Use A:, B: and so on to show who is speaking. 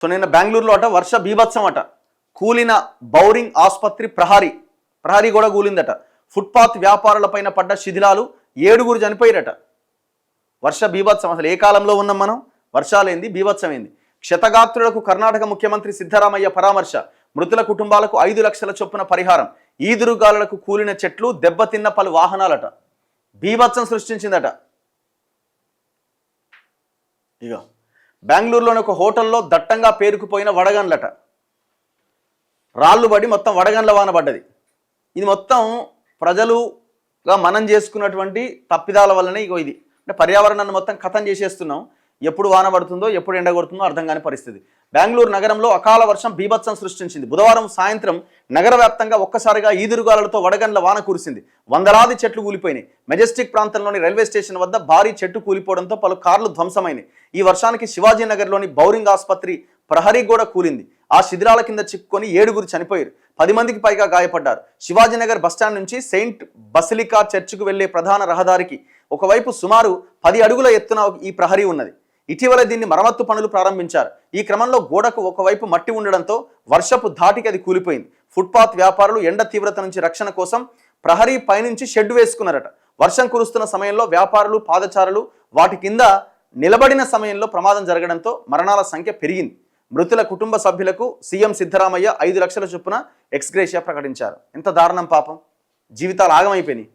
A: So నిన్న బెంగళూరులో అట వర్ష బీభత్సం అట. కూలిన బౌరింగ్ ఆసుపత్రి ప్రహరీ కూడా కూలిందట. ఫుట్పాత్ వ్యాపారులపైన పడ్డ శిథిలాలు 7 చనిపోయారట. వర్ష బీభత్సం. అసలు ఏ కాలంలో ఉన్నాం మనం? వర్షాలేంది, బీభత్సమైంది. క్షతగాత్రులకు కర్ణాటక ముఖ్యమంత్రి సిద్ధరామయ్య పరామర్శ. మృతుల కుటుంబాలకు 5 లక్షల చొప్పున పరిహారం. ఈదురుగాలులకు కూలిన చెట్లు, దెబ్బతిన్న పలు వాహనాలట. బీభత్సం సృష్టించిందట. ఇక బెంగళూరులోని ఒక హోటల్లో దట్టంగా పేరుకుపోయిన వడగండ్లట. రాళ్ళు పడి మొత్తం వడగండ్ల వాన పడ్డది. ఇది మొత్తం ప్రజలుగా మనం చేసుకున్నటువంటి తప్పిదాల వల్లనే ఇగో ఇది. అంటే పర్యావరణాన్ని మొత్తం ఖతం చేసేస్తున్నాం. ఎప్పుడు వాన పడుతుందో ఎప్పుడు ఎండ కొడుతుందో అర్థం కాని పరిస్థితి. బెంగళూరు నగరంలో అకాల వర్షం బీభత్సం సృష్టించింది. బుధవారం సాయంత్రం నగర వ్యాప్తంగా ఒక్కసారిగా ఈదురుగాలులతో వడగండ్ల వాన కురిసింది. వందలాది చెట్లు కూలిపోయినాయి. మెజెస్టిక్ ప్రాంతంలోని రైల్వే స్టేషన్ వద్ద భారీ చెట్టు కూలిపోవడంతో పలు కార్లు ధ్వంసమైనాయి. ఈ వర్షానికి శివాజీనగర్లోని బౌరింగ్ ఆసుపత్రి ప్రహరీ కూడా కూలింది. ఆ శిథిలాల కింద చిక్కుకొని 7 చనిపోయారు. 10 మందికి పైగా గాయపడ్డారు. శివాజీనగర్ బస్టాండ్ నుంచి సెయింట్ బసిలికా చర్చికు వెళ్లే ప్రధాన రహదారికి ఒకవైపు సుమారు 10 అడుగుల ఎత్తున ఈ ప్రహరీ ఉన్నది. ఇటీవల దీన్ని మరమ్మత్తు పనులు ప్రారంభించారు. ఈ క్రమంలో గోడకు ఒకవైపు మట్టి ఉండడంతో వర్షపు ధాటికి అది కూలిపోయింది. ఫుట్పాత్ వ్యాపారులు ఎండ తీవ్రత నుంచి రక్షణ కోసం ప్రహరీ పైనుంచి షెడ్ వేసుకున్నారట. వర్షం కురుస్తున్న సమయంలో వ్యాపారులు, పాదచారులు వాటి కింద నిలబడిన సమయంలో ప్రమాదం జరగడంతో మరణాల సంఖ్య పెరిగింది. మృతుల కుటుంబ సభ్యులకు సీఎం సిద్ధరామయ్య 5 లక్షల చొప్పున ఎక్స్గ్రేషియా ప్రకటించారు. ఎంత దారుణం పాపం. జీవితాలు ఆగమైపోయినాయి.